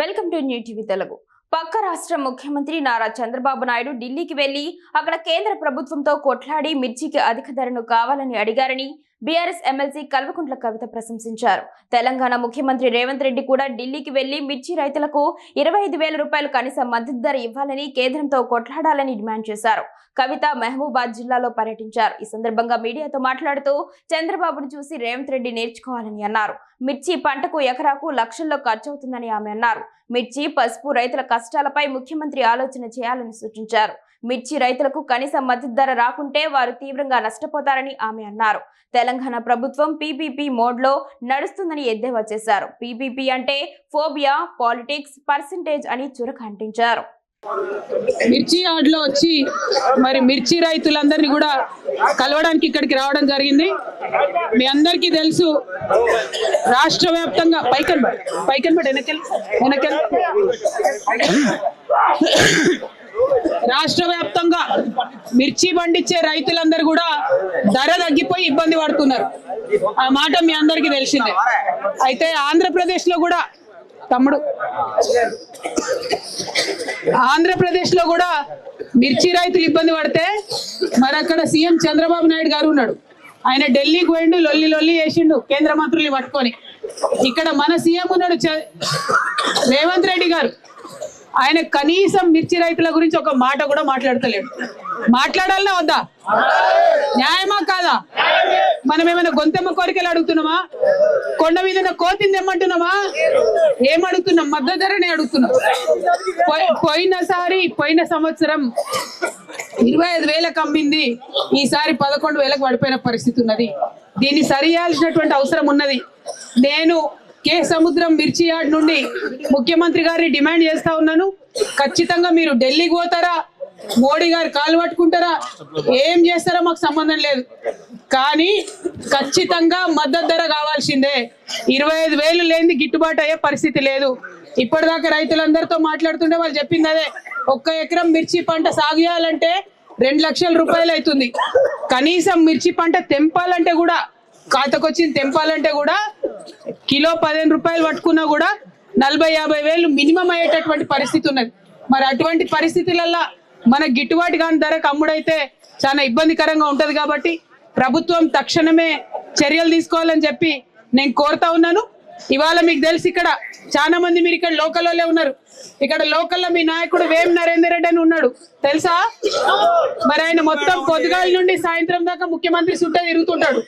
Welcome to new TV Telugu. పక్క రాష్ట్ర ముఖ్యమంత్రి నారా చంద్రబాబు నాయుడు ఢిల్లీకి వెళ్లి అక్కడ కేంద్ర ప్రభుత్వంతో కొట్లాడి మిర్చికి అధిక ధరను కావాలని అడిగారని బీఆర్ఎస్ ఎమ్మెల్సీ కల్వకుంట్ల కవిత ప్రశంసించారు. తెలంగాణ ముఖ్యమంత్రి రేవంత్ రెడ్డి కూడా ఢిల్లీకి వెళ్లి మిర్చి రైతులకు 25,000 రూపాయలు కనీస మద్దతు ధర ఇవ్వాలని కేంద్రంతో కొట్లాడాలని డిమాండ్ చేశారు. కవిత మహబూబాద్ జిల్లాలో పర్యటించారు. ఈ సందర్భంగా మీడియాతో మాట్లాడుతూ చంద్రబాబును చూసి రేవంత్ రెడ్డి నేర్చుకోవాలని అన్నారు. మిర్చి పంటకు ఎకరాకు లక్షల్లో ఖర్చవుతుందని ఆమె అన్నారు. మిర్చి, పసుపు రైతుల కష్టాలపై ముఖ్యమంత్రి ఆలోచన చేయాలని సూచించారు. మిర్చి రైతులకు కనీస మద్దతు ధర రాకుంటే వారు తీవ్రంగా నష్టపోతారని ఆమె అన్నారు. తెలంగాణ ప్రభుత్వం పీపీపీ మోడ్ లో నడుస్తుందని ఎద్దేవా చేశారు. పీపీపీ అంటే ఫోబియా, పాలిటిక్స్, పర్సెంటేజ్ అని చురక అంటించారు. మిర్చి యార్డ్లో వచ్చి మరి మిర్చి రైతులందరినీ కూడా కలవడానికి ఇక్కడికి రావడం జరిగింది. మీ అందరికీ తెలుసు, రాష్ట్ర వ్యాప్తంగా రాష్ట్ర వ్యాప్తంగా మిర్చి పండించే రైతులందరూ కూడా ధర తగ్గిపోయి ఇబ్బంది పడుతున్నారు. ఆ మాట మీ అందరికీ తెలిసిందే. అయితే ఆంధ్రప్రదేశ్లో కూడా మిర్చి రైతులు ఇబ్బంది పడితే మరి అక్కడ సీఎం చంద్రబాబు నాయుడు గారు ఉన్నాడు. ఆయన ఢిల్లీకి పోయిండు, లొల్లి చేసిండు కేంద్ర మంత్రుల్ని పట్టుకొని. ఇక్కడ మన సీఎం ఉన్నాడు రేవంత్ రెడ్డి గారు. ఆయన కనీసం మిర్చి రైతుల గురించి ఒక మాట కూడా మాట్లాడతలేడు. మాట్లాడాలన్నా వద్దా? న్యాయమా కాదా? మనం ఏమైనా గొంతెమ్మ కోరికలు అడుగుతున్నామా? కొండ మీద కోతిని తెమ్మంటున్నామా? ఏమడుగుతున్నాం? మద్దతు ధరనే అడుగుతున్నాం. పోయిన సంవత్సరం 25,000 అమ్మింది, ఈసారి 11,000 పడిపోయిన పరిస్థితి ఉన్నది. దీన్ని సరి చేయాల్సినటువంటి అవసరం ఉన్నది. నేను కే సముద్రం మిర్చి యార్డ్ నుండి ముఖ్యమంత్రి గారిని డిమాండ్ చేస్తా ఉన్నాను. ఖచ్చితంగా మీరు ఢిల్లీకి పోతారా, మోడీ గారు కాలు పట్టుకుంటారా, ఏం చేస్తారో మాకు సంబంధం లేదు, కానీ ఖచ్చితంగా మద్దతు ధర కావాల్సిందే. 25,000 లేనిది గిట్టుబాటు అయ్యే పరిస్థితి లేదు. ఇప్పటిదాకా రైతులందరితో మాట్లాడుతుంటే వాళ్ళు చెప్పింది అదే. 1 ఎకరం మిర్చి పంట సాగు చేయాలంటే 2 లక్షల రూపాయలు అవుతుంది. కనీసం మిర్చి పంట తెంపాలంటే కూడా, ఖాతాకొచ్చింది తెంపాలంటే కూడా కిలో 15 రూపాయలు పట్టుకున్నా కూడా 40-50 వేలు మినిమం అయ్యేటటువంటి పరిస్థితి ఉన్నది. మరి అటువంటి పరిస్థితులలో మన గిట్టుబాటు కాని ధరకు అమ్ముడైతే చాలా ఇబ్బందికరంగా ఉంటది. కాబట్టి ప్రభుత్వం తక్షణమే చర్యలు తీసుకోవాలని చెప్పి నేను కోరుతా ఉన్నాను. ఇవాళ మీకు తెలిసి ఇక్కడ చాలా మంది మీరు ఇక్కడ లోకల్లో ఉన్నారు. ఇక్కడ లోకల్లో మీ నాయకుడు వేం నరేందర్ రెడ్డి అని ఉన్నాడు, తెలుసా? మరి ఆయన మొత్తం పొద్దుగాల నుండి సాయంత్రం దాకా ముఖ్యమంత్రి చుట్టూ తిరుగుతుంటాడు.